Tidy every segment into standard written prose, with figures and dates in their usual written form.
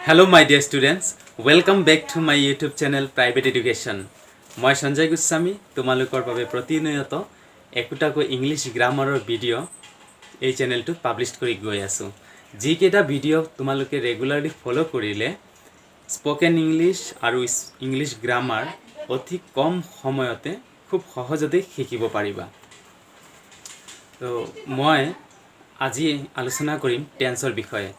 Hello my dear students, welcome back to my YouTube channel Private Education. মই সঞ্জয় গোস্বামী তোমালোকৰ বাবে প্ৰতিনিয়ত একোটাকৈ ইংলিশ গ্ৰামাৰৰ ভিডিঅ' এই চেনেলটোত পাব্লিছ কৰি গৈ আছোঁ। যিকেইটা ভিডিঅ' তোমালোকে ৰেগুলাৰলি ফ'ল' কৰিলে স্পকেন ইংলিছ আৰু ইংলিছ গ্ৰামাৰ অতি কম সময়তে খুব সহজতে শিকিব পাৰিবা। তো মই আজি আলোচনা কৰিম টেন্সৰ বিষয়ে।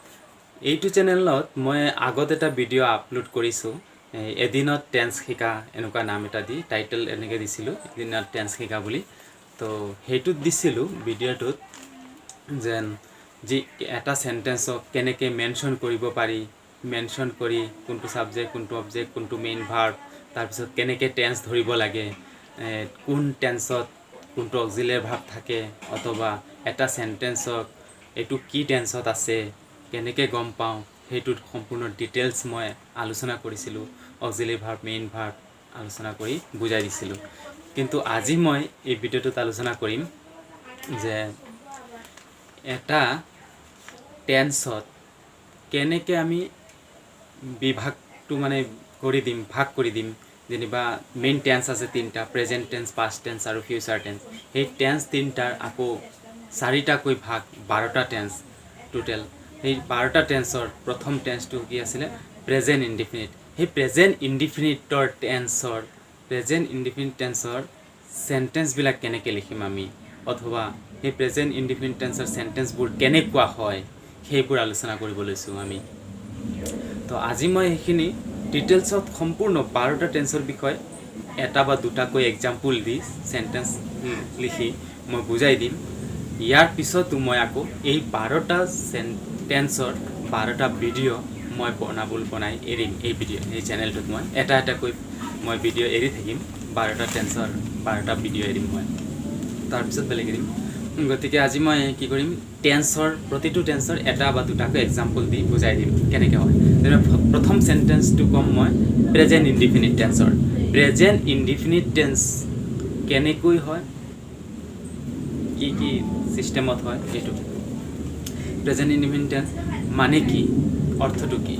এইটো চেনেলত মই আগত এটা ভিডিঅ' আপলোড কৰিছোঁ, এদিনত টেন্স শিকা এনেকুৱা নাম এটা দি টাইটেল এনেকৈ দিছিলোঁ, এদিনত টেন্স শিকা বুলি। তো সেইটোত দিছিলোঁ ভিডিঅ'টোত যেন যি এটা চেণ্টেন্সক কেনেকৈ মেনশ্যন কৰিব পাৰি, মেনশ্যন কৰি কোনটো ছাবজেক্ট, কোনটো অবজেক্ট, কোনটো মেইন ভাৰ্ব, তাৰপিছত কেনেকৈ টেন্স ধৰিব লাগে, কোন টেন্সত কোনটো অক্সিলিয়াৰী ভাৰ্ব থাকে, অথবা এটা চেণ্টেন্সক এইটো কি টেন্সত আছে কেনেকৈ গম পাওঁ সেইটোত সম্পূৰ্ণ ডিটেইলছ মই আলোচনা কৰিছিলোঁ। অক্সিলিয়াৰী ভাৰ্ব, মেইন ভাৰ্ব আলোচনা কৰি বুজাই দিছিলোঁ। কিন্তু আজি মই এই ভিডিঅ'টোত আলোচনা কৰিম যে এটা টেন্সত কেনেকৈ আমি বিভাগটো ভাগ কৰি দিম। যেনিবা মেইন টেন্স আছে তিনিটা, প্ৰেজেণ্ট টেন্স, পাষ্ট টেন্স আৰু ফিউচাৰ টেন্স। সেই টেন্স তিনিটাৰ আকৌ চাৰিটাকৈ ভাগ, 12টা টেন্স টোটেল। সেই 12টা টেন্সৰ প্ৰথম টেন্সটো কি আছিলে? Present indefinite. সেই প্ৰেজেণ্ট ইনডিফিনিট টেন্সৰ চেণ্টেন্সবিলাক কেনেকৈ লিখিম আমি, অথবা সেই প্ৰেজেণ্ট ইনডিফিনিট টেন্সৰ চেণ্টেন্সবোৰ কেনেকুৱা হয় সেইবোৰ আলোচনা কৰিব লৈছোঁ আমি। তো আজি মই সেইখিনি ডিটেইলছত সম্পূৰ্ণ 12টা টেন্সৰ বিষয়ে এটা বা দুটাকৈ এক্সাম্পল দি চেণ্টেন্স লিখি মই বুজাই দিম। ইয়াৰ পিছতো মই আকৌ এই 12টা টেন্সৰ 12টা ভিডিঅ' মই বনাই এৰিম। এই চেনেলটোত মই এটা এটাকৈ মই ভিডিঅ' এৰি থাকিম। 12টা টেন্সৰ 12টা ভিডিঅ' এৰিম মই, তাৰপিছত বেলেগ এৰিম। গতিকে আজি মই কি কৰিম, প্ৰতিটো টেন্সৰ এটা বা দুটাকৈ এক্সাম্পল দি বুজাই দিম কেনেকৈ হয়। যেনে প্ৰথম চেণ্টেন্সটো ক'ম মই প্ৰেজেণ্ট ইনডিফিনিট টেন্সৰ। প্ৰেজেণ্ট ইনডিফিনিট টেন্স কেনেকৈ হয়, কি কি চিষ্টেমত হয় এইটো। প্ৰেজেণ্ট ইনডিফিনিট টেন্স মানে কি, অৰ্থটো কি?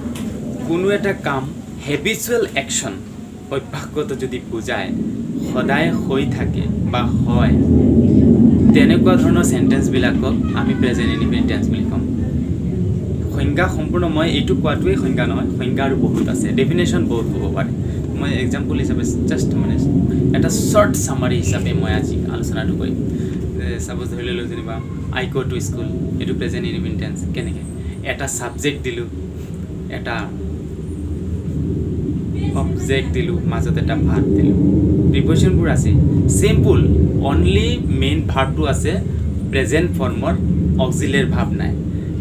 কোনো এটা কাম হেবিচুৱেল একশ্যন, অভ্যাসগত যদি বুজায়, সদায় হৈ থাকে বা হয়, তেনেকুৱা ধৰণৰ চেণ্টেন্সবিলাকক আমি প্ৰেজেণ্ট ইনডিফিনিট টেন্স বুলি ক'ম। সংজ্ঞা সম্পূৰ্ণ মই এইটো কোৱাটোৱেই সংজ্ঞা নহয়, সংজ্ঞা আৰু বহুত আছে, ডেফিনেশ্যন বহুত হ'ব পাৰে। মই এক্সাম্পল হিচাপে জাষ্ট এটা শ্বৰ্ট চামাৰী হিচাপে মই আজি আলোচনাটো কৰিম। ছাপ'জ ধৰি ল'লোঁ যেনিবা আই গো টু স্কুল, এইটো প্ৰেজেণ্ট ইনডিফিনিট টেন্স। কেনেকৈ এটা ছাবজেক্ট দিলোঁ, এটা অবজেক্ট দিলোঁ, মাজত এটা ভাৰ্ব দিলোঁ, প্ৰিপ'জিশ্যনবোৰ আছে চিম্পুল, অনলি মেইন ভাৰ্বটো আছে প্ৰেজেণ্ট ফৰ্মৰ, অক্সিলিয়াৰী ভাৰ্ব নাই।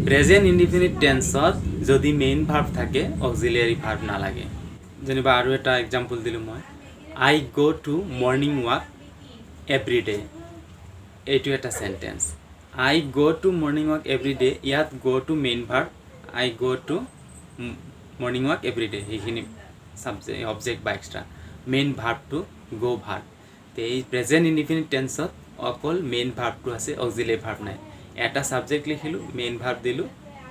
প্ৰেজেণ্ট ইনডিফিনিট টেন্সত যদি মেইন ভাৰ্ব থাকে অক্সিলিয়াৰী ভাৰ্ব নালাগে। যেনিবা আৰু এটা এক্সাম্পল দিলোঁ মই, I go to morning walk every day. এইটো এটা চেণ্টেন্স। I go to morning walk every day, ইয়াত go to main verb, I go to morning walk every day, সেইখিনি অবজেক্ট বা এক্সট্ৰা, মেইন ভাৰ্বটো গো ভাৰ্ব। তো এই প্ৰেজেণ্ট ইনডিফিনিট টেন্সত অকল মেইন ভাৰ্বটো আছে, অক্সিলিয়াৰী ভাৰ্ব নাই। এটা ছাবজেক্ট লিখিলোঁ, মেইন ভাৰ্ব দিলোঁ,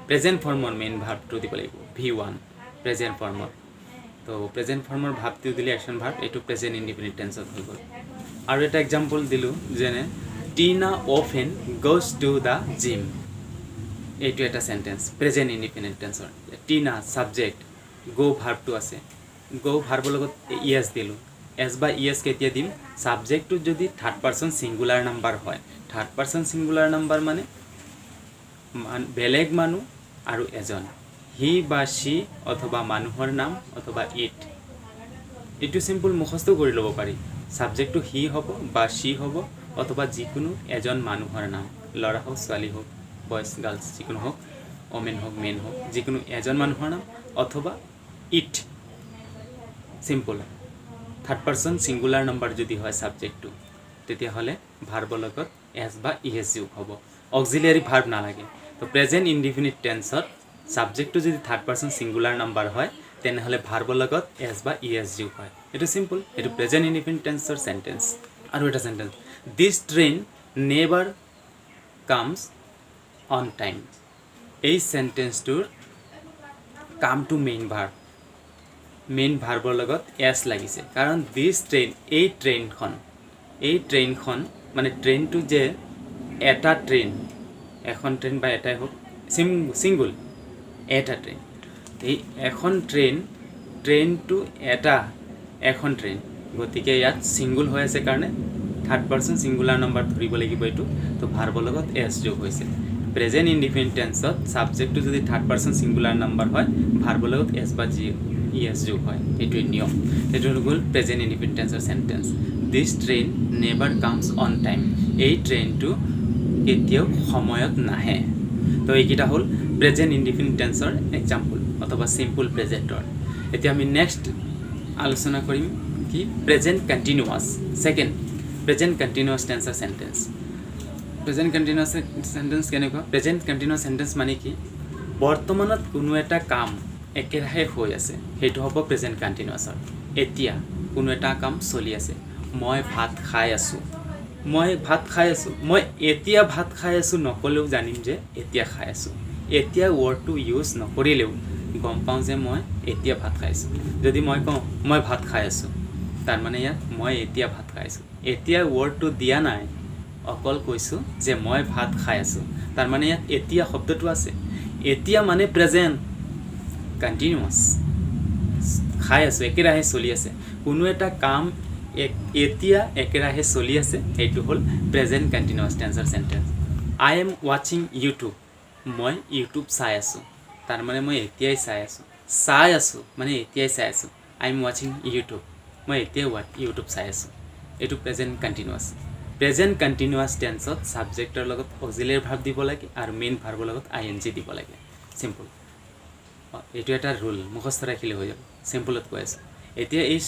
প্ৰেজেণ্ট ফৰ্মৰ মেইন ভাৰ্বটো দিব লাগিব, V1 প্ৰেজেণ্ট ফৰ্মৰ। তো প্ৰেজেণ্ট ফৰ্মৰ ভাৰ্বটো দিলে একশ্যন ভাৰ্ব, এইটো প্ৰেজেণ্ট ইনডিফিনিট টেন্সত হৈ গ'ল। আৰু এটা এক্সাম্পল দিলোঁ, যেনে Tina often goes to the gym. এইটো এটা চেণ্টেন্স প্ৰেজেণ্ট ইনডিফিনিট টেন্সৰ। টিনা ছাবজেক্ট, গো ভাৰ্বটো আছে, গো ভাৰ্বৰ লগত ইয়েছ দিলোঁ। এছ বা ইয়েছ কেতিয়া দিম? ছাবজেক্টটোত যদি থাৰ্ড পাৰ্চন ছিংগুলাৰ নাম্বাৰ হয়। থাৰ্ড পাৰ্চন ছিংগুলাৰ নাম্বাৰ মানে বেলেগ মানুহ আৰু এজন, হি বা সি, অথবা মানুহৰ নাম, অথবা ইট। এইটো চিম্পুল মুখস্থ কৰি ল'ব পাৰি। ছাবজেক্টটো হি হ'ব বা সি হ'ব, অথবা যিকোনো এজন মানুহৰ নাম, ল'ৰা হওক ছোৱালী হওক, বয়জ গাৰ্লছ যিকোনো হওক, ওমেন হওক মেন হওক, যিকোনো এজন মানুহৰ নাম, অথবা it. Simple. Third person singular number যদি হয় ছাবজেক্টটো, তেতিয়াহ'লে ভাৰ্বৰ লগত এছ বা ইএছ যোগ হ'ব, অক্সিলিয়াৰী ভাৰ্ব নালাগে। তো প্ৰেজেণ্ট ইনডিফিনিট টেন্সত ছাবজেক্টটো যদি থাৰ্ড পাৰ্চন ছিংগুলাৰ নাম্বাৰ হয়, তেনেহ'লে ভাৰ্বৰ লগত এছ বা ইএছ যোগ হয়। এইটো চিম্পল, এইটো প্ৰেজেণ্ট ইনডিফিনিট টেন্সৰ চেণ্টেন্স। আৰু এটা sentence, this train never comes on time. এই চেণ্টেন্সটোৰ কাম টু মেইন ভাৰ্বৰ লগত এছ লাগিছে কাৰণ দিছ ট্ৰেইন এই ট্ৰেইনখন মানে ট্ৰেইনটো যে এটা ট্ৰেইন এখন ট্ৰেইন বা এটাই হোক ছিংগুল এটা ট্ৰেইন এই এখন ট্ৰেইনটো এখন ট্ৰেইন গতিকে ইয়াত ছিংগুল হৈ আছে কাৰণে থাৰ্ড পাৰ্চন ছিংগুলাৰ নাম্বাৰ ধৰিব লাগিব এইটো তো ভাৰ্বৰ লগত এছ যোগ হৈছে প্ৰেজেণ্ট ইনডিফিনিট টেন্সত ছাবজেক্টটো যদি থাৰ্ড পাৰ্চন ছিংগুলাৰ নাম্বাৰ হয় ভাৰ্বৰ লগত এছ বা এছ যোগ হয় এইটোৱে নিয়ম এইটো হৈ গ'ল প্ৰেজেণ্ট ইনডিফিনিট টেন্সৰ sentence this train never comes on time এই ট্ৰেইনটো কেতিয়াও সময়ত নাহে তো এইকেইটা হ'ল প্ৰেজেণ্ট ইনডিফিনিট টেন্সৰ এক্সাম্পল অথবা চিম্পল প্ৰেজেণ্টৰ এতিয়া আমি নেক্সট আলোচনা কৰিম কি present continuous second present continuous টেন্সৰ চেণ্টেন্স প্ৰেজেণ্ট কণ্টিনিউৱাছ চেণ্টেন্স কেনেকুৱা প্ৰেজেণ্ট কণ্টিনিউৱাছ চেণ্টেন্স মানে কি বৰ্তমানত কোনো এটা কাম একেৰাহে হৈ আছে সেইটো হ'ব প্ৰেজেণ্ট কণ্টিনিউৱাছৰ এতিয়া কোনো এটা কাম চলি আছে মই ভাত খাই আছোঁ মই এতিয়া ভাত খাই আছোঁ নকলেও জানিম যে এতিয়া খাই আছোঁ এতিয়া ৱৰ্ডটো ইউজ নকৰিলেও গম পাওঁ যে মই এতিয়া ভাত খাই আছোঁ যদি মই কওঁ মই ভাত খাই আছোঁ তাৰমানে ইয়াত মই এতিয়া ভাত খাই আছোঁ এতিয়া ৱৰ্ডটো দিয়া নাই অকল কৈছোঁ যে মই ভাত খাই আছোঁ তাৰমানে ইয়াত এতিয়া শব্দটো আছে এতিয়া মানে প্ৰেজেণ্ট কণ্টিনিউৱাছ খাই আছোঁ একেৰাহে চলি আছে কোনো এটা কাম এতিয়া একেৰাহে চলি আছে সেইটো হ'ল প্ৰেজেণ্ট কণ্টিনিউৱাছ টেন্সৰ চেণ্টেন্স আই এম ৱাচিং ইউটিউব মই ইউটিউব চাই আছোঁ তাৰমানে মই এতিয়াই চাই আছোঁ মানে এতিয়াই চাই আছোঁ আই এম ৱাচিং ইউটিউব মই এতিয়াই ইউটিউব চাই আছোঁ এইটো প্ৰেজেণ্ট কণ্টিনিউৱাছ টেন্সত ছাবজেক্টৰ লগত অক্সিলিয়াৰী ভাৰ্ব দিব লাগে আৰু মেইন ভাৰ্বৰ লগত ING দিব লাগে চিম্পল এইটো এটা ৰুল মুখস্থ ৰাখিলে হৈ যাব চিম্পলত কৈ আছোঁ এতিয়া এই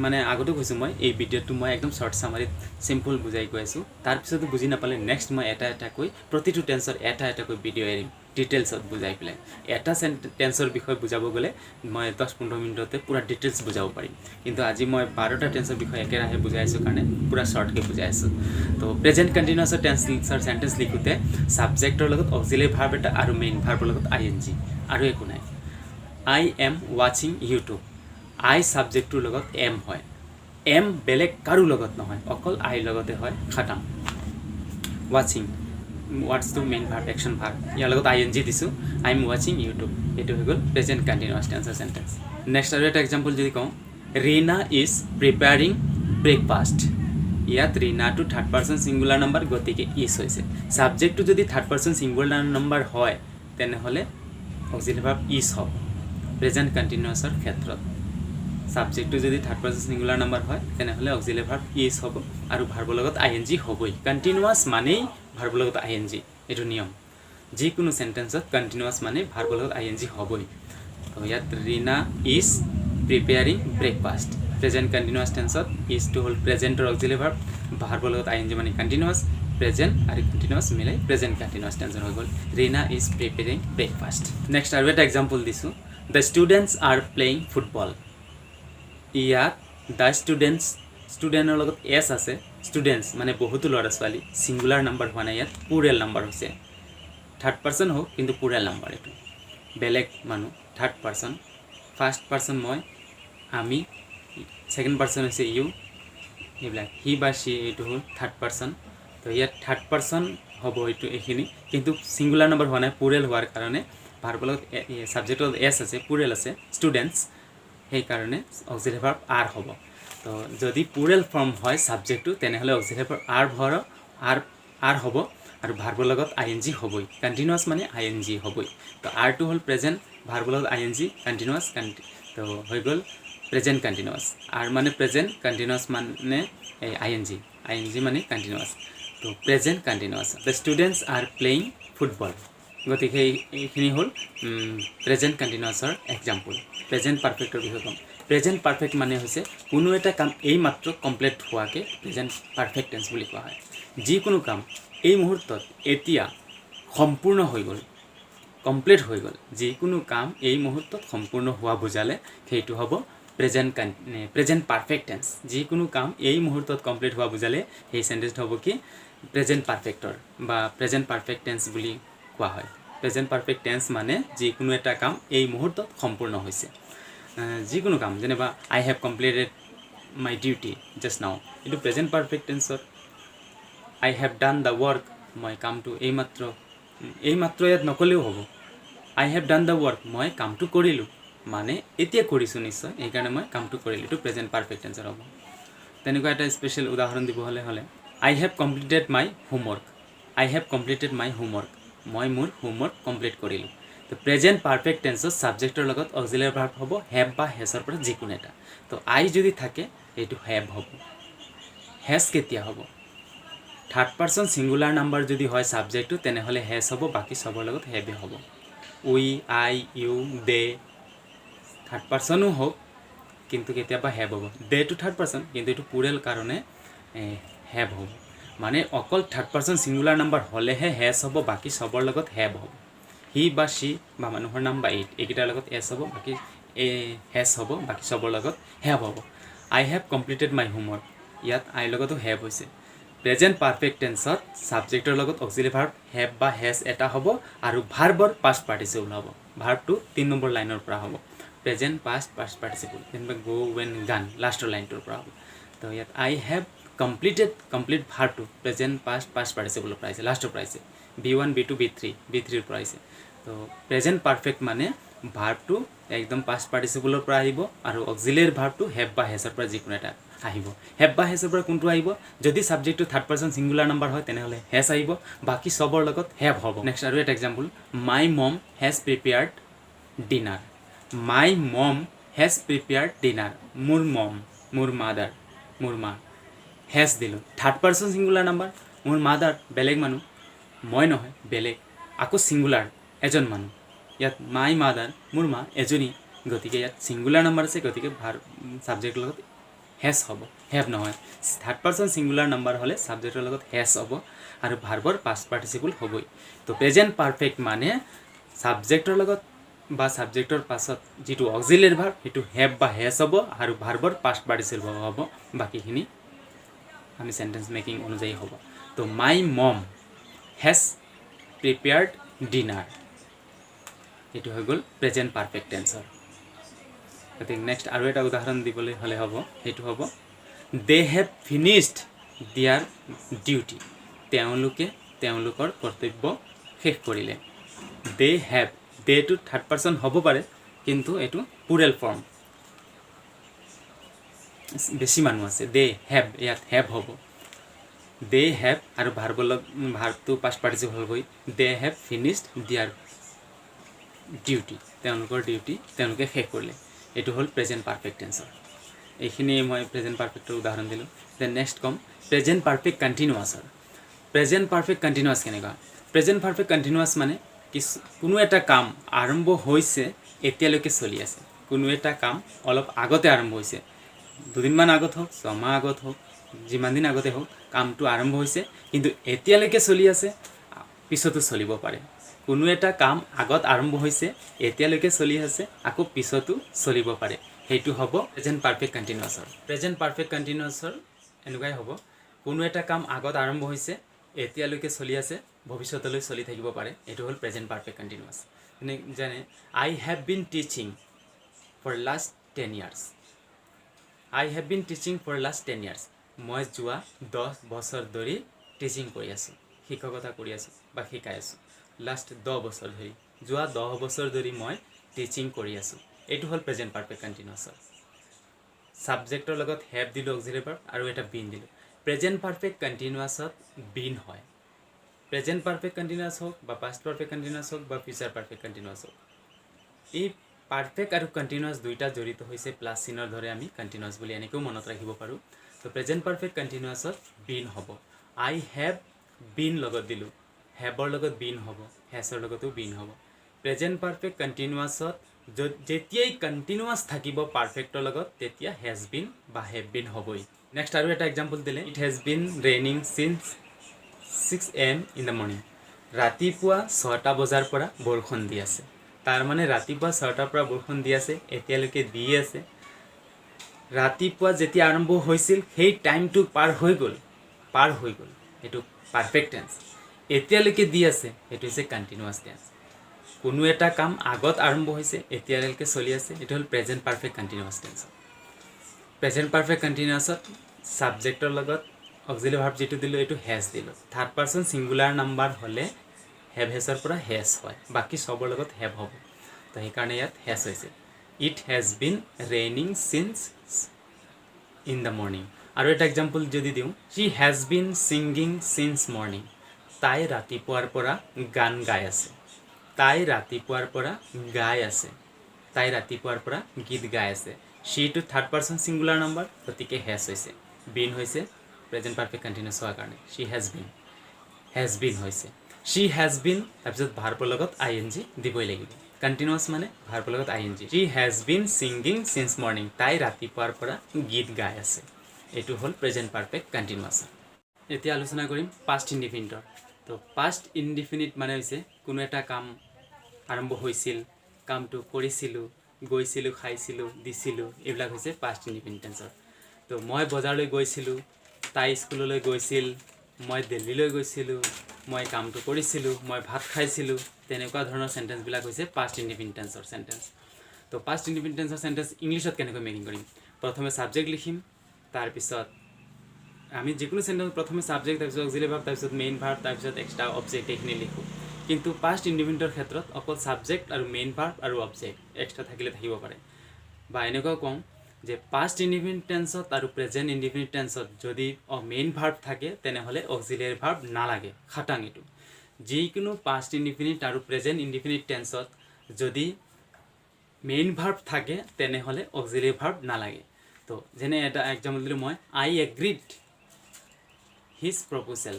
মানে আগতে কৈছোঁ মই এই ভিডিঅ'টো মই একদম শ্বৰ্ট চামাৰিত চিম্পল বুজাই কৈ আছোঁ তাৰপিছতো বুজি নাপালে নেক্সট মই এটা কৈ প্ৰতিটো টেন্সৰ এটা কৈ ভিডিঅ' এৰিম ডিটেইলছত বুজাই পেলাই এটা টেন্সৰ বিষয়ে বুজাব গ'লে মই 10-15 মিনিটতে পুৰা ডিটেইলছ বুজাব পাৰিম কিন্তু আজি মই 12টা টেন্সৰ বিষয়ে একেৰাহে বুজাই আছোঁ কাৰণে পুৰা শ্বৰ্টকৈ বুজাই আছোঁ তো প্ৰেজেণ্ট কণ্টিনিউৱাছৰ টেন্সৰ চেণ্টেন্স লিখোঁতে ছাবজেক্টৰ লগত অক্সিলিয়াৰী ভাৰ্ব এটা আৰু মেইন ভাৰ্বৰ লগত ING আৰু একো নাই আই এম ৱাচিং ইউটিউব আই ছাবজেক্টটোৰ লগত এম হয় এম বেলেগ কাৰো লগত নহয় অকল আইৰ লগতে হয় খাটাম ৱাচিং ৱাটছটো মেইন ভাৰ্ব একশ্যন ভাৰ্ব ইয়াৰ লগত ING দিছোঁ আই এম ৱাচিং ইউটিউব এইটো হৈ গ'ল প্ৰেজেণ্ট কণ্টিনিউৱাছ টেন্সৰ চেণ্টেন্স নেক্সট আৰু এটা এক্সাম্পল যদি কওঁ ৰীনা ইজ প্ৰিপেয়াৰিং ব্ৰেকফাষ্ট ইয়াত ৰীনাটো থাৰ্ড পাৰ্চন ছিংগুলাৰ নাম্বাৰ গতিকে ইজ হৈছে ছাবজেক্টটো যদি থাৰ্ড পাৰ্চন ছিংগুলাৰ নাম্বাৰ হয় তেনেহ'লে অক্সিলিয়াৰী ভাৰ্ব ইজ হ'ব প্ৰেজেণ্ট কণ্টিনিউৱাছৰ ক্ষেত্ৰত ছাবজেক্টটো যদি থাৰ্ড পাৰ্চন ছিংগুলাৰ নাম্বাৰ হয় তেনেহ'লে অক্সিলিয়াৰী ভাৰ্ব ইজ হ'ব আৰু ভাৰ্বৰ লগত ING হ'বই কণ্টিনিউৱাছ মানেই ভাৰ্বৰ লগত ING এইটো নিয়ম যিকোনো চেণ্টেন্সত কণ্টিনিউৱাছ মানে ভাৰ্বৰ লগত ING হ'বই তো ইয়াত Reena is preparing breakfast present continuous টেন্সত ইজটো হ'ল প্ৰেজেণ্টৰ অক্সিলিয়াৰী ভাৰ্ব ভাৰ্বৰ লগত ING মানে কণ্টিনিউৱাছ প্ৰেজেণ্ট আৰু কণ্টিনিউৱাছ মিলাই প্ৰেজেণ্ট কণ্টিনিউৱাছ টেন্সৰ হৈ গ'ল Reena is preparing breakfast next আৰু এটা এক্সাম্পল দিছোঁ the students are playing football ইয়াত দ্য ষ্টুডেণ্টৰ লগত এছ আছে ষ্টুডেণ্টছ মানে বহুতো ল'ৰা ছোৱালী ছিংগুলাৰ নাম্বাৰ হোৱা নাই ইয়াত প্লুৰেল নাম্বাৰ হৈছে থাৰ্ড পাৰ্চন হওক কিন্তু প্লুৰেল নাম্বাৰ এইটো বেলেগ মানুহ থাৰ্ড পাৰ্চন ফাৰ্ষ্ট পাৰ্চন মই আমি ছেকেণ্ড পাৰ্চন হৈছে ইউ এইবিলাক হি বা সি এইটো হ'ল থাৰ্ড পাৰ্চন তো ইয়াত থাৰ্ড পাৰ্চন হ'ব এইখিনি কিন্তু ছিংগুলাৰ নাম্বাৰ হোৱা নাই প্লুৰেল হোৱাৰ কাৰণে ভাৰ্বৰ লগত ছাবজেক্টত এছ আছে প্লুৰেল আছে ষ্টুডেণ্টছ সেইকাৰণে অক্সিলিয়াৰী ভাৰ্ব আৰ হ'ব তো যদি প্লুৰেল ফৰ্ম হয় ছাবজেক্টটো তেনেহ'লে অক্সিলিয়াৰী ভাৰ্ব আৰ হ'ব আৰু ভাৰ্বৰ লগত ING হ'বই কণ্টিনিউৱাছ মানে ING হ'বই তো আৰটো হ'ল প্ৰেজেণ্ট ভাৰ্বৰ লগত ING কণ্টিনিউৱাছ তো হৈ গ'ল প্ৰেজেণ্ট কণ্টিনিউৱাছ আৰ মানে প্ৰেজেণ্ট কণ্টিনিউৱাছ মানে ING মানে কণ্টিনিউৱাছ তো present continuous the students are playing football গতিকে এইখিনি হ'ল প্ৰেজেণ্ট কণ্টিনিউৱাছৰ এক্সাম্পল প্ৰেজেণ্ট পাৰফেক্টৰ বিষয়ে ক'ম প্ৰেজেণ্ট পাৰফেক্ট মানে হৈছে কোনো এটা কাম এইমাত্ৰ কমপ্লিট হোৱাকৈ প্ৰেজেণ্ট পাৰফেক্ট টেন্স বুলি কোৱা হয় যিকোনো কাম এই মুহূৰ্তত এতিয়া সম্পূৰ্ণ হৈ গ'ল কমপ্লিট হৈ গ'ল যিকোনো কাম এই মুহূৰ্তত সম্পূৰ্ণ হোৱা বুজালে সেইটো হ'ব প্ৰেজেণ্ট পাৰফেক্ট টেন্স যিকোনো কাম এই মুহূৰ্তত কমপ্লিট হোৱা বুজালে সেই চেণ্টেন্সটো হ'ব কি প্ৰেজেণ্ট পাৰফেক্টৰ বা প্ৰেজেণ্ট পাৰফেক্ট টেন্স বুলি কোৱা হয় প্ৰেজেণ্ট পাৰফেক্ট টেন্স মানে যিকোনো এটা কাম এই মুহূৰ্তত সম্পূৰ্ণ হৈছে যিকোনো কাম যেনিবা I have completed my duty just now এইটো প্ৰেজেণ্ট পাৰফেক্ট টেন্সত I have done the work মই কামটো এইমাত্ৰ ইয়াত নক'লেও হ'ব I have done the work মই কামটো কৰিলোঁ মানে এতিয়া কৰিছোঁ নিশ্চয় এইকাৰণে মই কামটো কৰিলোঁ এইটো প্ৰেজেণ্ট পাৰফেক্ট টেন্সৰ হ'ব তেনেকুৱা এটা স্পেচিয়েল উদাহৰণ দিবলৈ হ'লে I have completed my homework I have completed my homework মই মোৰ হোমৱৰ্ক কমপ্লিট কৰিলোঁ তো প্ৰেজেণ্ট পাৰফেক্ট টেন্সত ছাবজেক্টৰ লগত অক্সিলাৰী ভাৰ্ব হ'ব হেভ বা হেজৰ পৰা যিকোনো এটা তো আই যদি থাকে এইটো হেভ হ'ব হেজ কেতিয়া হ'ব থাৰ্ড পাৰ্চন ছিংগুলাৰ নাম্বাৰ যদি হয় ছাবজেক্টটো তেনেহ'লে হেজ হ'ব বাকী চবৰ লগত হেভে হ'ব উই আই ইউ দে থাৰ্ড পাৰ্চনো হওক কিন্তু কেতিয়াবা হেভ হ'ব দেটো থাৰ্ড পাৰ্চন কিন্তু এইটো পুৰেল কাৰণে হেভ হ'ব মানে অকল থাৰ্ড পাৰ্চন ছিংগুলাৰ নাম্বাৰ হ'লেহে হেজ হ'ব বাকী চবৰ লগত হেভ হ'ব হি বা ছি বা মানুহৰ নাম বা ইট এইকেইটাৰ লগত এছ হ'ব বাকী হেজ হ'ব বাকী চবৰ লগত হেভ হ'ব I have completed my homework ইয়াত আইৰ লগতো হেভ হৈছে প্ৰেজেণ্ট পাৰফেক্ট টেন্সত ছাবজেক্টৰ লগত অক্সিলাৰী ভাৰ্ব হেভ বা হেজ এটা হ'ব আৰু ভাৰ্বৰ পাষ্ট পাৰ্টিচিপল হ'ব ভাৰ্বটো 3 নম্বৰ লাইনৰ পৰা হ'ব প্ৰেজেণ্ট পাষ্ট পাৰ্টিচিপল যেনিবা গো ৱেন গান লাষ্টৰ লাইনটোৰ পৰা হ'ব তো ইয়াত আই হেভ কমপ্লিট ভাৰ্বটো প্ৰেজেণ্ট পাষ্ট পাৰ্টিচিপলৰ পৰা আহিছে লাষ্টৰ পৰা আহিছে B1 B2 B3ৰ পৰা আহিছে তো প্ৰেজেণ্ট পাৰফেক্ট মানে ভাৰ্বটো একদম পাষ্ট পাৰ্টিচিপলৰ পৰা আহিব আৰু অক্সিলাৰী ভাৰ্বটো হেভ বা হেজৰ পৰা যিকোনো এটা আহিব হেভ বা হেজৰ পৰা কোনটো আহিব যদি ছাবজেক্টটো থাৰ্ড পাৰ্চন ছিংগুলাৰ নাম্বাৰ হয় তেনেহ'লে হেজ আহিব বাকী চবৰ লগত হেভ হ'ব নেক্সট আৰু এটা example my mom has prepared dinner my mom has prepared dinner মোৰ মম মোৰ মাদাৰ মোৰ মা হেজ দিলোঁ থাৰ্ড পাৰ্চন ছিংগুলাৰ নাম্বাৰ মোৰ মাদাৰ বেলেগ মানুহ মই নহয় বেলেগ আকৌ ছিংগুলাৰ এজন মানুহ ইয়াত মাই মাদাৰ মোৰ মা এজনী গতিকে ইয়াত ছিংগুলাৰ নাম্বাৰ আছে গতিকে ছাবজেক্টৰ লগত হেজ হ'ব হেভ নহয় থাৰ্ড পাৰ্চন ছিংগুলাৰ নাম্বাৰ হ'লে ছাবজেক্টৰ লগত হেজ হ'ব আৰু ভাৰ্বৰ পাষ্ট পাৰ্টিচিপল হ'বই তো প্ৰেজেণ্ট পাৰফেক্ট মানে ছাবজেক্টৰ লগত বা ছাবজেক্টৰ পাছত যিটো অক্সিলাৰী ভাৰ্ব সেইটো হেভ বা হেজ হ'ব আৰু ভাৰ্বৰ পাষ্ট পাৰ্টিচিপল হ'ব বাকীখিনি আমি সেন্টেন্স মেকিং অনুযায়ী হ'ব তো মাই মম হেজ প্ৰিপেয়াৰ্ড ডিনাৰ এইটো হৈ গ'ল প্ৰেজেণ্ট পাৰফেক্ট টেন্সৰ গতিকে নেক্সট আৰু এটা উদাহৰণ দিবলৈ হ'লে হ'ব সেইটো হ'ব দে হেভ ফিনিছড দিয়াৰ ডিউটি তেওঁলোকে তেওঁলোকৰ কৰ্তব্য শেষ কৰিলে দে হেভ দেটো থাৰ্ড পাৰ্চন হ'ব পাৰে কিন্তু এইটো পুৰেল ফৰ্ম বেছি মানুহ আছে দে হেভ ইয়াত হেভ হ'ব দে হেভ আৰু ভাৰ্বটো পাষ্ট পাৰ্টিচিপল হ'বই দে হেভ ফিনিছড দিয়াৰ ডিউটি তেওঁলোকৰ ডিউটি তেওঁলোকে শেষ কৰিলে এইটো হ'ল প্ৰেজেণ্ট পাৰফেক্ট টেন্সৰ এইখিনি মই প্ৰেজেণ্ট পাৰফেক্টৰ উদাহৰণ দিলোঁ দেন নেক্সট ক'ম প্ৰেজেণ্ট পাৰফেক্ট কণ্টিনিউৱাছৰ প্ৰেজেণ্ট পাৰফেক্ট কণ্টিনিউৱাছ কেনেকুৱা প্ৰেজেণ্ট পাৰফেক্ট কণ্টিনিউৱাছ মানে কোনো এটা কাম আৰম্ভ হৈছে এতিয়ালৈকে চলি আছে কোনো এটা কাম অলপ আগতে আৰম্ভ হৈছে দুদিনমান আগত হওক ছমাহ আগত হওক যিমান দিন আগতে হওক কামটো আৰম্ভ হৈছে কিন্তু এতিয়ালৈকে চলি আছে পিছতো চলিব পাৰে কোনো এটা কাম আগত আৰম্ভ হৈছে এতিয়ালৈকে চলি আছে আকৌ পিছতো চলিব পাৰে সেইটো হ'ব প্ৰেজেণ্ট পাৰফেক্ট কণ্টিনিউৱাছৰ প্ৰেজেণ্ট পাৰফেক্ট কণ্টিনিউৱাছৰ এনেকুৱাই হ'ব কোনো এটা কাম আগত আৰম্ভ হৈছে এতিয়ালৈকে চলি আছে ভৱিষ্যতলৈ চলি থাকিব পাৰে এইটো হ'ল প্ৰেজেণ্ট পাৰফেক্ট কণ্টিনিউৱাছ যেনে I have been teaching for last 10 years I have been teaching for last 10 years মই যোৱা 10 বছৰ ধৰি টিচিং কৰি আছোঁ শিক্ষকতা কৰি আছোঁ বা শিকাই আছোঁ লাষ্ট 10 বছৰ ধৰি যোৱা 10 বছৰ ধৰি মই টিচিং কৰি আছোঁ এইটো হ'ল প্ৰেজেণ্ট পাৰফেক্ট কণ্টিনিউৱাছৰ ছাবজেক্টৰ লগত হেভ দিলোঁ অক্সিলাৰী ভাৰ্ব আৰু এটা বিন দিলোঁ প্ৰেজেণ্ট পাৰফেক্ট কণ্টিনিউৱাছত বিন হয় প্ৰেজেণ্ট পাৰফেক্ট কণ্টিনিউৱাছ হওক বা পাষ্ট পাৰফেক্ট কণ্টিনিউৱাছ হওক বা ফিউচাৰ পাৰফেক্ট কণ্টিনিউৱাছ হওক এই পাৰফেক্ট আৰু কণ্টিনিউৱাছ দুইটা জড়িত হৈছে প্লাছ চিনৰ দৰে আমি কণ্টিনিউৱাছ বুলি এনেকৈও মনত ৰাখিব পাৰোঁ তো প্ৰেজেণ্ট পাৰফেক্ট কণ্টিনিউৱাছত বিন হ'ব আই হেভ বিন লগত দিলোঁ হেভৰ লগত বিন হ'ব হেজৰ লগতো বিন হ'ব প্ৰেজেণ্ট পাৰফেক্ট কণ্টিনিউৱাছত যেতিয়াই কণ্টিনিউৱাছ থাকিব পাৰফেক্টৰ লগত তেতিয়া হেজ বিন বা হেভ বিন হ'বই নেক্সট আৰু এটা এক্সাম্পল দিলে it has been raining signs 6 AM in the morning ৰাতিপুৱা 6টা বজাৰ পৰা বৰষুণ দি আছে তাৰমানে ৰাতিপুৱা 6টাৰ পৰা বৰষুণ দি আছে এতিয়ালৈকে দি আছে ৰাতিপুৱা যেতিয়া আৰম্ভ হৈছিল সেই টাইমটো পাৰ হৈ গ'ল এইটো পাৰফেক্ট টেন্স এতিয়ালৈকে দি আছে এইটো হৈছে কণ্টিনিউৱাছ টেন্স কোনো এটা কাম আগত আৰম্ভ হৈছে এতিয়ালৈকে চলি আছে এটো হল present perfect continuous tense present perfect কন্টিনিউয়াছত সাবজেক্টৰ লগত অক্সিলাৰি ভাৰ্ব যেটো দিলো এটো হ্যাজ দিলো থাৰ্ড পাৰসন সিঙ্গুলাৰ নাম্বাৰ হলে হ্যাভ হেছৰ পৰা হ্যাজ হয় বাকি সবৰ লগত হ্যাভ হ'ব তো এই কাৰণে ইয়াত হ্যাজ হৈছে it has been raining since in the morning আৰু এটা এক্সাম্পল যদি দিওঁ she has been singing since morning তাই ৰাতিপুৱাৰ পৰা গান গাই আছে তাই ৰাতিপুৱাৰ পৰা গাই আছে তাই ৰাতিপুৱাৰ পৰা গীত গাই আছে she to third person singular number গতিকে has হৈছে been হৈছে present perfect continuous হোৱাৰ কাৰণে she has been হৈছে she has been তাৰপিছত ভাৰ্বৰ লগত ing দিবই লাগিব continuous মানে ভাৰ্বৰ লগত ing she has been singing since morning তাই ৰাতিপুৱাৰ পৰা গীত গাই আছে এটো হল present perfect continuous এতিয়া আলোচনা কৰিম past indefinite তো past indefinite মানে হৈছে কোনো এটা কাম আৰম্ভ হৈছিল কামটো কৰিছিলো গৈছিলো খাইছিলো দিছিলো এবিলাক হৈছে past indefinite টেন্সৰ তো মই বজাৰলৈ গৈছিলো তাই স্কুললৈ গৈছিল মই দিল্লীলৈ গৈছিলো মই কামটো কৰিছিলো মই ভাত খাইছিলো তেনেকুৱা ধৰণৰ সেন্টেন্স বিলাক হৈছে past indefinite টেন্সৰ সেন্টেন্স তো past indefinite টেন্সৰ সেন্টেন্স ইংলিশত কেনেকৈ মেকিং কৰিম প্ৰথমে সাবজেক্ট লিখিম তাৰ পিছত আমি যিকোনো সেন্টেন্স প্ৰথমে সাবজেক্ট তাৰ পিছত অক্সিলাৰি ভাৰ্ব তাৰ পিছত মেইন ভাৰ্ব তাৰ পিছত এক্সট্ৰা অবজেক্ট এইখিনি লিখো কিন্তু past indefinite ক্ষেত্ৰত অকল সাবজেক্ট আৰু মেইন ভাৰ্ব আৰু অবজেক্ট এক্সট্ৰা থাকিলে থাকিব পাৰে বা এনেকুৱা কম যে past indefinite টেন্সত আৰু প্ৰেজেন্ট ইনডিফিনিট টেন্সত যদি মেইন ভাৰ্ব থাকে তেনেহলে অক্সিলাৰি ভাৰ্ব নালাগে খাটাং এটো যিকোনো past indefinite আৰু প্ৰেজেন্ট ইনডিফিনিট টেন্সত যদি মেইন ভাৰ্ব থাকে তেনেহলে অক্সিলাৰি ভাৰ্ব নালাগে তো যেনে এটা এক্সাম্পল দিলো মই I agreed his proposal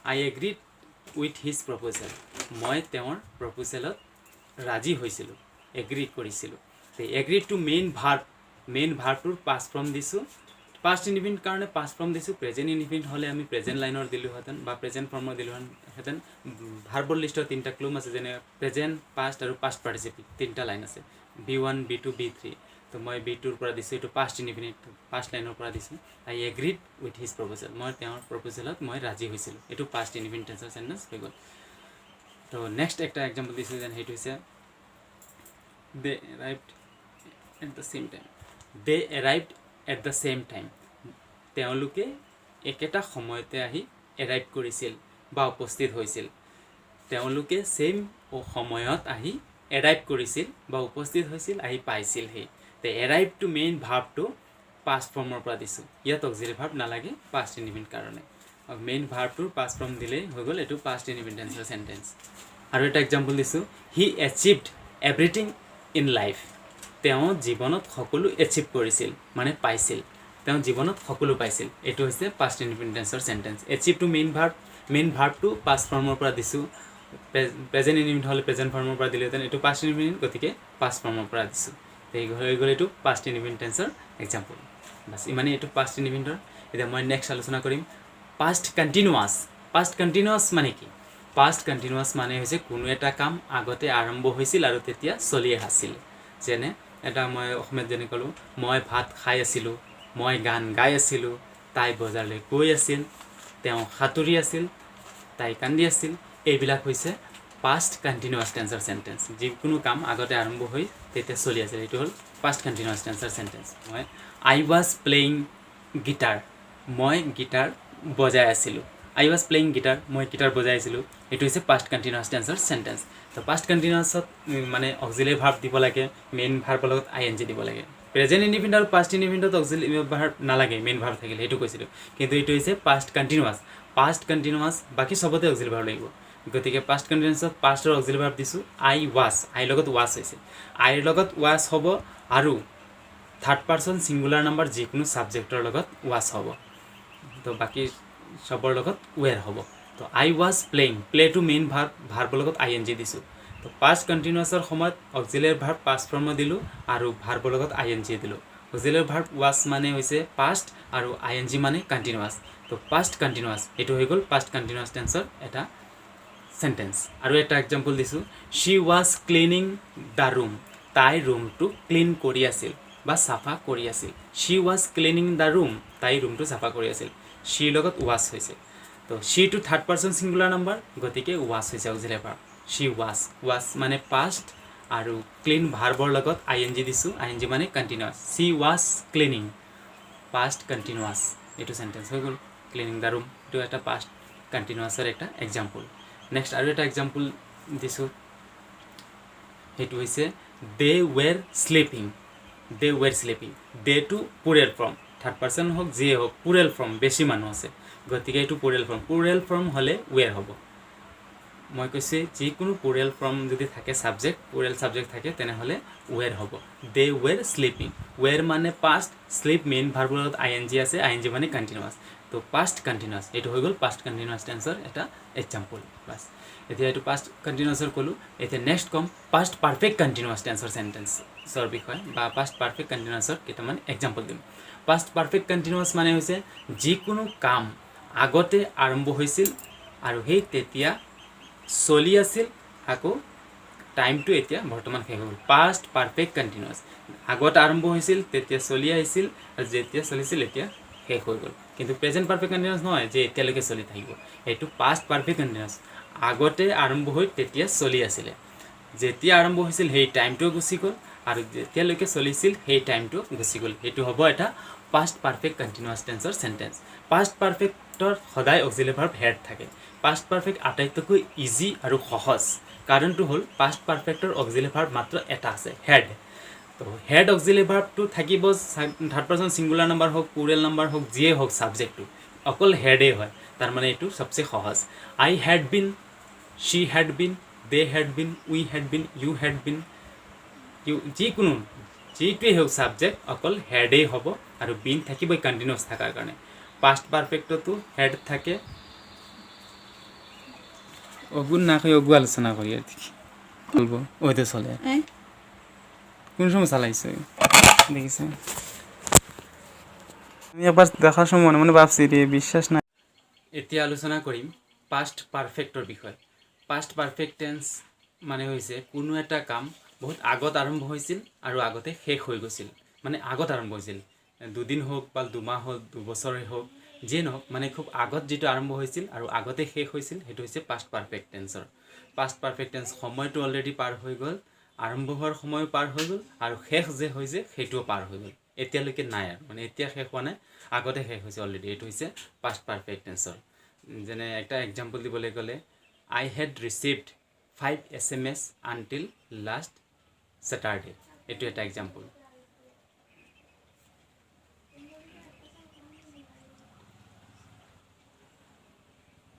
I agreed with his proposal মই তেওঁৰ proposal ৰাজি হৈছিলো এগ্ৰি কৰিছিলো তে এগ্ৰি টু মেইন ভাৰ্বটোৰ পাষ্ট ফৰ্ম দিছো পাষ্ট ইনডিফিনিট কাৰণে পাষ্ট ফৰ্ম দিছো প্ৰেজেন্ট ইনডিফিনিট হলে আমি প্ৰেজেন্ট লাইনৰ দিলো হেতেন বা প্ৰেজেন্ট ফৰ্মৰ দিলো হেতেন ভাৰ্বৰ লিষ্টৰ তিনটা ক্লুম আছে যেনে প্ৰেজেন্ট পাষ্ট আৰু পাষ্ট পাৰ্টিসিপল তিনটা লাইন আছে b1 b2 b3 তো মই b2 ৰ পৰা দিছো এটো পাষ্ট ইনডিফিনিট পাষ্ট লাইনৰ পৰা দিছো I agreed with his proposal মই তেওঁৰ প্ৰপোজালত মই ৰাজি হৈছিলো এটো পাষ্ট ইনডিফিনিট টেন্সৰ সেন্টেন্স হৈ গল তো নেক্সট একটা এক্সাম্পল দিছো যেন হেতু হৈছে they arrived at the same time তেওঁলোকে একেটা সময়তে আহি এৰাইভ কৰিছিল বা উপস্থিত হৈছিল তেওঁলোকে সেম সময়ত আহি এৰাইভ কৰিছিল বা উপস্থিত হৈছিল আহি পাইছিল হে তে এৰাইভ টু মেইন ভাৰ্বটো পাষ্ট ফৰ্মৰ পৰা দিছো ইয়াত অক্সিলাৰি ভাৰ্ব নালাগে পাষ্ট ইনডিফিনিট কাৰণে মেইন ভাৰ্বটোৰ পাষ্ট ফৰ্ম দিলে হৈ গল এটো পাষ্ট ইনডিফিনিট টেন্সৰ সেন্টেন্স আৰু এটা এক্সাম্পল দিছো he achieved everything in life তেওঁ জীৱনত সকলো এচিভ কৰিছিল মানে পাইছিল তেওঁ জীৱনত সকলো পাইছিল এটো হৈছে পাষ্ট ইনডিফিনিট টেন্সৰ সেন্টেন্স এচিভ টু মেইন ভাৰ্বটো পাষ্ট ফৰ্মৰ পৰা দিছো প্ৰেজেন্ট ইনডিফিনিট হলে প্ৰেজেন্ট ফৰ্মৰ পৰা দিলে তেন এটো পাষ্ট ইনডিফিনিট গতিকে পাষ্ট ফৰ্মৰ পৰা দিছো এই হৈ গল এটো পাষ্ট ইনডিফিনিট টেন্সৰ এক্সাম্পল বাস ইমানে এটো পাষ্ট ইনডিফিনিটৰ এতিয়া মই নেক্সট আলোচনা কৰিম পাষ্ট কন্টিনিউয়াস মানে কি পাষ্ট কন্টিনিউয়াস মানে হৈছে কোনো এটা কাম আগতে আৰম্ভ হৈছিল আৰু তেতিয়া চলি আছিল যেনে এটা মই অসমত যেনে কলো মই ভাত খাই আছিলো মই গান গাই আছিলো তাই বজাৰলৈ গৈ আছিল তেওঁ হাতুৰি আছিল তাই কান্দি আছিল এইবিলাক হৈছে পাষ্ট কন্টিনিউয়াস টেন্সৰ সেন্টেন্স যিকোনো কাম আগতে আৰম্ভ হৈ তেতিয়া চলি আছিল এটো হল পাষ্ট কন্টিনিউয়াস টেন্সৰ সেন্টেন্স মই I was playing guitar মই গিটাৰ বজাই আছিলো I was playing guitar মই গিটাৰ বজাই আছিলো এটো হৈছে পাষ্ট কন্টিনিউয়াস টেন্সৰ সেন্টেন্স তো পাষ্ট কন্টিনিউয়াসত মানে অক্সিলাৰি ভাৰ্ব দিব লাগে মেইন ভাৰ্বৰ লগত ing দিব লাগে প্ৰেজেন্ট ইনডিফিনিট আৰু পাষ্ট ইনডিফিনিটত অক্সিলাৰি ভাৰ্ব নালাগে মেইন ভাৰ্ব থাকিলে এটো কৈছিলো কিন্তু এটো হৈছে পাষ্ট কন্টিনিউয়াস বাকি সবতে অক্সিলাৰি ভাৰ্ব লাগিব গতিকে পাষ্ট কন্টিনিউয়াসত পাষ্টৰ অক্সিলাৰি ভাৰ্ব দিছো I was I লগত was হৈছে I লগত was হ'ব আৰু থাৰ্ড পাৰসন সিঙ্গুলাৰ নাম্বাৰ যিকোনো সাবজেক্টৰ লগত was হ'ব তো বাকি সবৰ লগত were হ'ব তো I was playing play to main ভাৰ্বৰ লগত ing দিছো তো পাষ্ট কন্টিনিউয়াসৰ সময়ত অক্সিলাৰি ভাৰ্ব পাষ্ট ফৰ্ম দিলো আৰু ভাৰ্বৰ লগত ing দিলো অক্সিলাৰি ভাৰ্ব was মানে হৈছে পাষ্ট আৰু ing মানে কন্টিনিউয়াস তো পাষ্ট কন্টিনিউয়াস এটো হৈ গল পাষ্ট কন্টিনিউয়াস টেন্সৰ এটা সেন্টেন্স আৰু এটা এক্সাম্পল দিছো she was cleaning the room তাই ৰুমটো ক্লিন কৰি আছিল বা সাফা কৰি আছিল she was cleaning the room তাই ৰুমটো সাফা কৰি আছিল she লগত was হৈছে তো she to third person singular number গতিকে was হৈছে অক্সিলাৰি ভাৰ্ব she was মানে past আৰু clean ভাৰ্বৰ লগত ing দিছো ing মানে continuous she was cleaning past continuous এটো সেন্টেন্স হৈ গল cleaning the room এটো এটা past continuous এর একটা एग्जांपल নেক্সট আৰু এটা एग्जांपल দিছো এটো হৈছে they were sleeping they to plural form third person হোক যে হোক plural form বেশি মানুহ আছে গতিকে এটো plural form হলে were হ'ব মই কৈছে যিকোনো plural form যদি থাকে সাবজেক্ট plural সাবজেক্ট থাকে তেনে হলে were হ'ব they were sleeping were মানে past sleep মেইন ভাৰ্বৰ লগত ing আছে ing মানে কন্টিনিউয়াস তো past continuous এটো হৈ গল past continuous টেন্সৰ এটা एग्जांपल বাস এতিয়া এটো past continuous এৰ কলো এতিয়া নেক্সট কম past perfect continuous টেন্সৰ সেন্টেন্স সর বিষয় বা past perfect continuous এর কেটামান एग्जांपल দিম past perfect continuous মানে হৈছে যিকোনো কাম আগতে আৰম্ভ হৈছিল আৰু হেই তেতিয়া চলি আছিল আকো টাইমটো এতিয়া বৰ্তমান শেষ হ'ল past perfect continuous আগত আৰম্ভ হৈছিল তেতিয়া চলি আহিছিল আৰু যেতিয়া চলিছিল এতিয়া শেষ হৈ গ'ল কিন্তু প্ৰেজেন্ট পারফেক্ট কন্টিনিউয়াস নহয় যে এতিয়ালৈকে চলি থাকিব এটো past perfect continuous আগতে আৰম্ভ হৈ তেতিয়া চলি আছিল যেতিয়া আৰম্ভ হৈছিল হেই টাইমটো গুছি গ'ল আৰু যেতিয়ালৈকে চলিছিল হেই টাইমটো গুছি গ'ল এটো হ'ব এটা past perfect continuous টেন্সৰ সেন্টেন্স past perfectৰ সদায় অক্সিলাৰি ভাৰ্ব হেড থাকে past perfect আটাইতকৈ ইজি আৰু সহজ কাৰণটো হ'ল past perfectৰ অক্সিলাৰি ভাৰ্ব মাত্ৰ এটা আছে হেড তো হেড অক্সিলাৰি ভার্বটো থাকিব থার্ড পারসন সিঙ্গুলার নাম্বার হোক প্লুরাল নাম্বার হোক যিয়ে হোক সাবজেক্টটো অকল হেডে হয় তার মানে এটো সবচেয়ে সহজ I had been she had been they had been we had been you had been যিকোনো যেটোৱে হোক সাবজেক্ট অকল হেডে হ'ব আৰু বিন থাকিব কন্টিনিউয়াস থাকাৰ কাৰণে past perfectটো হেড থাকে অগুন না কই অগু আলোচনা করি আর কি বলবো ওইতে চলে কোন সময় চালাইছে দেখিছে আমি একবার দেখার সময় মনে মনে ভাবছি রে বিশ্বাস না এতিয়া আলোচনা কৰিম past perfectৰ বিষয় past perfect tense মানে হৈছে কোনো এটা কাম বহুত আগত আৰম্ভ হৈছিল আৰু আগতে শেষ হৈ গৈছিল মানে আগত আৰম্ভ হৈছিল দুদিন হোক বা দুমাহ হোক দুবছৰে হোক যে নহওক মানে খুব আগত যেটো আৰম্ভ হৈছিল আৰু আগতে শেষ হৈছিল হেতু হৈছে past perfect tenseৰ past perfect tense সময়টো অলৰেডি পাৰ হৈ গল আৰম্ভ হোৱাৰ সময় পাৰ হৈ গল আৰু শেষ যে হৈছে হেতুও পাৰ হৈ গল এতিয়ালৈকে নাই আৰু মানে এতিয়া শেষ হোৱা নাই আগতে শেষ হৈছে অলৰেডি এটো হৈছে past perfect tenseৰ যেনে একটা एग्जांपल দিবলৈ গলে I had received 5 SMS until last Saturday এটো এটা एग्जांपल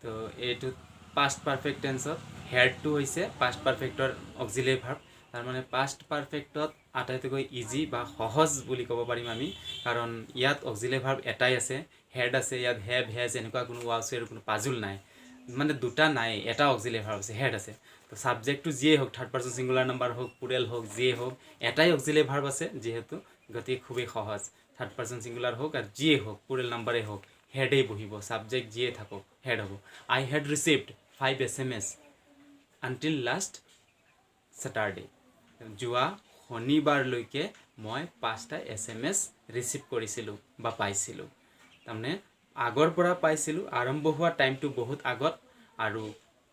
তো এটো past perfect tenseৰ হেডটো হৈছে past perfectৰ অক্সিলাৰি ভাৰ্ব তাৰ মানে past perfectত আটাইতকৈ ইজি বা সহজ বুলি ক'ব পাৰিম আমি কাৰণ ইয়াত অক্সিলাৰি ভাৰ্ব এটাই আছে হেড আছে ইয়াত হ্যাভ হ্যাজ এনেকুৱা কোনো ওয়াৰ্ডসৰ কোনো পাজুল নাই মানে দুটা নাই এটা অক্সিলাৰি ভার্ব আছে হেড আছে তো সাবজেক্টটো যিয়ে হোক থার্ড পারসন সিঙ্গুলার নাম্বার হোক প্লুরাল হোক যিয়ে হোক এটাই অক্সিলারি ভার্ব আছে যেহেতু গতি খুবই সহজ থার্ড পারসন সিঙ্গুলার হোক আর যিয়ে হোক প্লুরাল নাম্বারে হোক হেডেই বহিব সাবজেক্ট যিয়ে থাকক হেড হ'ব I had received 5 SMS until last Saturday যোৱা শনিবাৰলৈকে মই 5টা SMS ৰিসিভ কৰিছিলো বা পাইছিলো তাৰমানে আগৰ পৰা পাইছিলো আৰম্ভ হোৱা টাইমটো বহুত আগত আৰু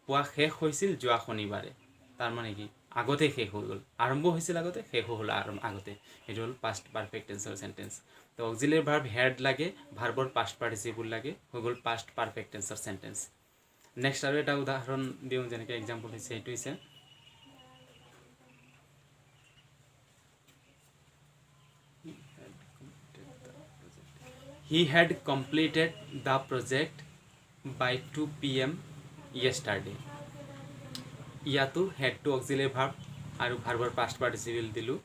পোৱা শেষ হৈছিল যোৱা শনিবাৰে তাৰ মানে কি আগতে শেষ হৈ গল আৰম্ভ হৈছিল আগতে শেষ হ'ল আগতে এটো হ'ল past perfect tenseৰ সেন্টেন্স তো অক্সিলাৰি ভাৰ্ব হেড লাগে ভাৰ্বৰ past participle লাগে হৈ গল past perfect tenseৰ সেন্টেন্স নেক্সট আৰু এটা উদাহৰণ দিও যেনেকৈ एग्जांपल হৈছে এটো হৈছে He had completed the project by 2 p.m. yesterday. ইয়াতো had to auxiliary verb আৰু ভাৰ্বৰ past participle Dilu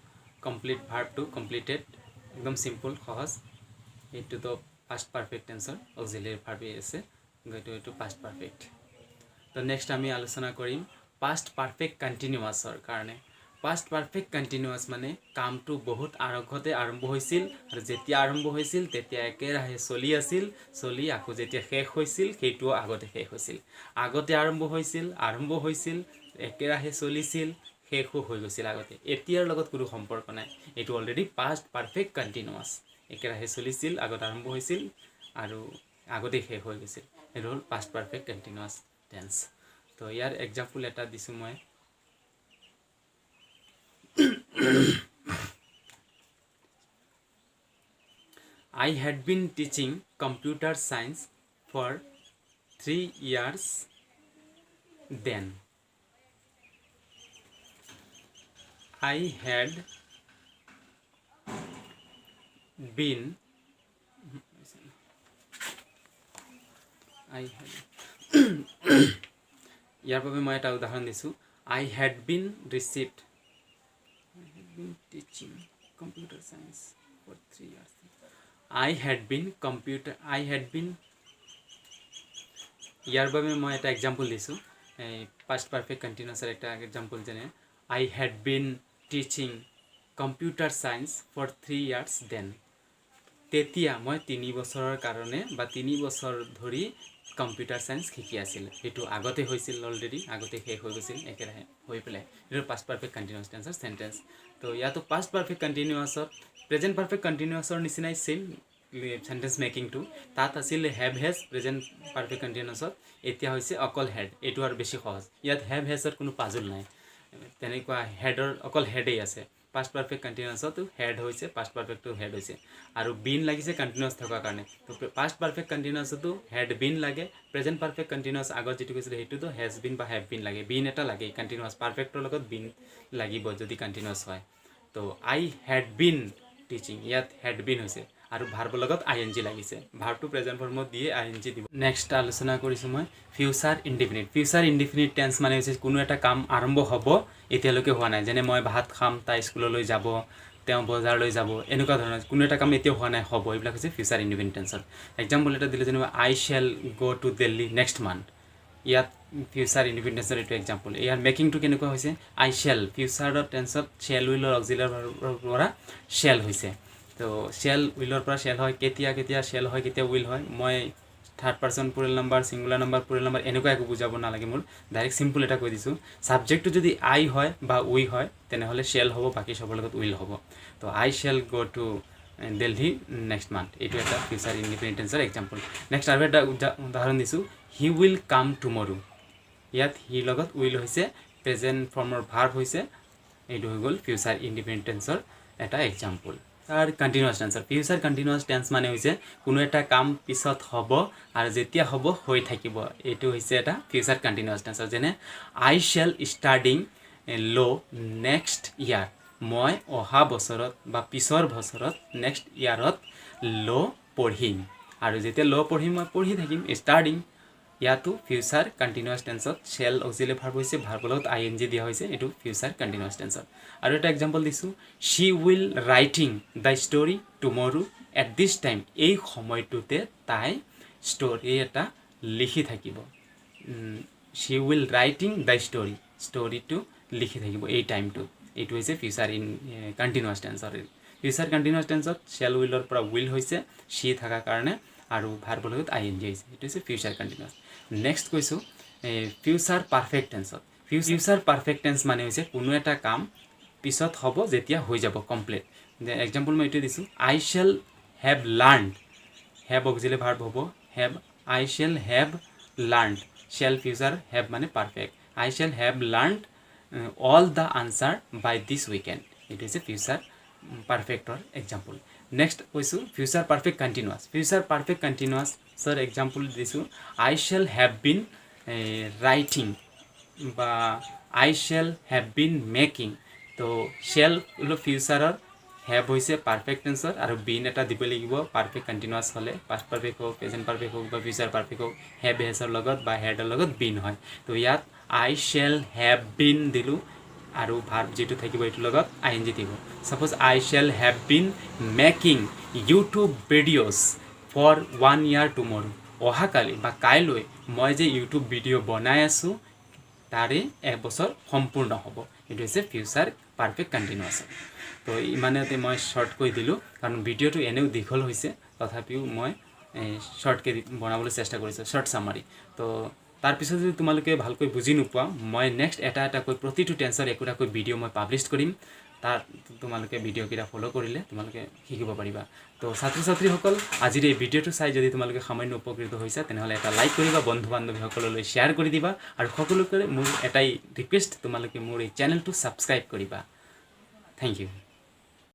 complete verb to completed একদম সিম্পল সহজ এটো তো past perfect tenseৰ auxiliary verb আছে গটো past perfect তো নেক্সট আমি আলোচনা কৰিম past perfect continuousৰ কাৰণে past perfect continuous মানে কামটো বহুত আগতে আৰম্ভ হৈছিল আৰু যেতিয়া আৰম্ভ হৈছিল তেতিয়া একেৰাহে চলি আছিল চলি আকৌ যেতিয়া শেষ হৈছিল সেইটো আগতে শেষ হৈছিল আগতে আৰম্ভ হৈছিল একেৰাহে চলিছিল শেষো হৈ গৈছিল আগতে এতিয়াৰ লগত কোনো সম্পৰ্ক নাই এটো অলৰেডি past perfect continuous একেৰাহে চলিছিল আগত আৰম্ভ হৈছিল আৰু আগতে শেষ হৈ গৈছিল এটো হ'ল past perfect continuous tense তো তো ইয়াৰ এক্সাম্পল এটা দিছোঁ মই I had been teaching computer science for 3 years then. I had been ইয়াৰ বাবে মই এটা উদাহৰণ দিছোঁ I had been received teaching computer science for 3 years. I had been ইয়াৰ বাবে মই এটা এক্সাম্পল দিছোঁ past perfect continuous একটা এক্সাম্পল যেনে I had been teaching computer science for 3 years then. তেতিয়া মই 3 বছৰৰ কাৰণে বা 3 বছৰ ধৰি কম্পিউটাৰ সায়েন্স শিকি আছিল এটো আগতে হৈছিল অলৰেডি আগতে শেষ হৈ গৈছিল একেৰাহে হৈ পেলাই এটো past perfect continuous tense sentence তো ইয়াতো past perfect continuous present perfect continuous নিচিনাই সেম sentence making to তাত আছিল have has present perfect continuous এতিয়া হৈছে অকল had এটো আৰু বেছি সহজ ইয়াত have has কোনো পাজল নাই তেনেকুৱা header অকল headই আছে past perfect continuous to head হৈছে past perfect to head হৈছে আৰু been লাগিছে continuous থকা কাৰণে তো past perfect continuous to had been লাগে present perfect continuous আগত যেটো কৈছিল হেতু তো has been বা have been লাগে been এটা লাগে continuous perfect ৰ লগত been লাগিব যদি continuous হয় তো I had been teaching ইয়াত had been হৈছে আৰু ভাৰ্ব লগত ing লাগিছে ভাৰ্ব টু প্ৰেজেন্ট ফৰ্মত দিয়ে ing দিব নেক্সট আলোচনা কৰিছো মই ফিউচাৰ ইনডিফিনিট টেন্স মানে হৈছে কোনো এটা কাম আৰম্ভ হ'ব এতিয়ালৈকে হোৱা নাই যেনে মই ভাত খাম তাই স্কুললৈ যাব তেওঁ বজাৰলৈ যাব এনেকুৱা ধৰণৰ কোনো এটা কাম এতিয়া হোৱা নাই হ'ব এইবিলাক হৈছে ফিউচাৰ ইনডিফিনিট টেন্সৰ এক্সাম্পল এটা দিলে যেনে I shall go to Delhi next month ইয়াত ফিউচাৰ ইনডিফিনিট টেন্সৰ এটা এক্সাম্পল ইয়াৰ মেকিং টু কেনেকুৱা হৈছে I shall ফিউচাৰৰ টেন্সত shall will অক্সিলাৰি ভাৰ্বৰ পৰা shall হৈছে তো shall will পৰা shall হয় কেতিয়া shall হয় কেতিয়া will হয় মই third person plural number singular number plural number এনেকুৱা একো বুজাব নালাগে মোৰ ডাইরেক্ট সিম্পল এটা কৈ দিছো সাবজেক্টটো যদি I হয় বা উই হয় তেনে হলে shall হ'ব বাকি সবৰ লগত will হ'ব তো I shall go to Delhi next month এটো এটা ফিউচার ইনডিফিনিট টেন্সৰ এক্সাম্পল নেক্সট আৰু এটা উদাহৰণ দিছো he will come tomorrow ইয়াত he লগত will হৈছে প্ৰেজেন্ট ফৰ্মৰ ভাৰ্ব হৈছে এটো হৈ গল ফিউচাৰ ইনডিফিনিট টেন্সৰ এটা এক্সাম্পল আর continuous tense future continuous tense মানে হৈছে কোনো এটা কাম পিছত হ'ব আৰু যেতিয়া হ'ব হৈ থাকিব এটো হৈছে এটা ফিউচার কন্টিনিউয়াস টেন্স যেনে I shall studying law next year মই অহা বছৰত বা পিছৰ বছৰত নেক্সট ইয়াৰত law পঢ়িম আৰু যেতিয়া law পঢ়িম মই পঢ়ি থাকিম স্টাডিং ইয়াতো ফিউচাৰ কন্টিনিউয়াস টেন্সত shall অক্সিলাৰি ভাৰ্ব হৈছে ভাৰ্বৰ লগত ing দিয়া হৈছে এটো ফিউচাৰ কন্টিনিউয়াস টেন্সত আৰু এটা এক্সাম্পল দিছো she will writing the story tomorrow at this time এই সময়টোতে তাই স্টোরি এটা লিখি থাকিব she will writing the story to লিখি থাকিব এই টাইমটো এটো হৈছে ফিউচার ইন কন্টিনিউয়াস টেন্সৰ ফিউচাৰ কন্টিনিউয়াস টেন্সত shall will ৰ পৰা will হৈছে she থাকা কাৰণে আৰু ভাৰ্বৰ লগত ing হৈছে এটো হৈছে ফিউচার কন্টিনিউয়াস নেক্সট কৈছো ফিউচার পারফেক্ট টেন্সত ফিউচার পারফেক্ট টেন্স মানে হৈছে কোনো এটা কাম পিছত হ'ব যেতিয়া হৈ যাব কমপ্লিট এক্সাম্পল মই এটো দিছো I shall have learned have auxiliary verb হ'ব have I shall have learned shall future have মানে perfect I shall have learned all the answer by this weekend it is a future perfect or example next কৈছো future perfect continuous sir example দিছো I shall have been writing বা I shall have been making তো shall হলো ফিউচাৰৰ have হৈছে perfect টেন্সৰ আৰু been এটা দিব লাগিব পাৰফেক্ট কন্টিনিউয়াস হলে পাস্ট পাৰফেক্ট হোক প্ৰেজেন্ট পাৰফেক্ট হোক বা ফিউচাৰ পাৰফেক্ট হোক have hasৰ লগত বা had ৰ লগত been হয় তো ইয়াত I shall have been দিলু আৰু ভার্ব যেটো থাকিব এটো লগত ing দিব suppose I shall have been making YouTube videos for 1 year tomorrow অহাকালি বা কাইলৈ মই যে ইউটিউব ভিডিও বনাই আছো তাৰে এক বছৰ সম্পূৰ্ণ হ'ব এটো হৈছে ফিউচাৰ পাৰফেক্ট কন্টিনিউয়াস তো ইমানেতে মই শৰ্ট কৈ দিলু কাৰণ ভিডিওটো এনেও দীঘল হৈছে তথাপিও মই শৰ্ট কে বনাবলৈ চেষ্টা কৰিছো শৰ্ট সামাৰি তো তাৰ পিছত যদি তোমালোকে ভালকৈ বুজি নোপোৱা মই নেক্সট এটা কৈ প্ৰতিটো টেন্সৰ একোটা কৈ ভিডিও মই পাবলিশ কৰিম তাৰ তোমালোকে ভিডিঅ'কেইটা ফ'ল' কৰিলে তোমালোকে শিকিব পাৰিবা তো ছাত্ৰ ছাত্ৰীসকল আজিৰ এই ভিডিঅ'টো চাই যদি তোমালোকে সামান্য উপকৃত হৈছা তেনেহ'লে এটা লাইক কৰিবা বন্ধু বান্ধৱীসকললৈ শ্বেয়াৰ কৰি দিবা আৰু সকলোকে মোৰ এটাই ৰিকুৱেষ্ট তোমালোকে মোৰ এই চেনেলটো ছাবস্ক্ৰাইব কৰিবা থেংক ইউ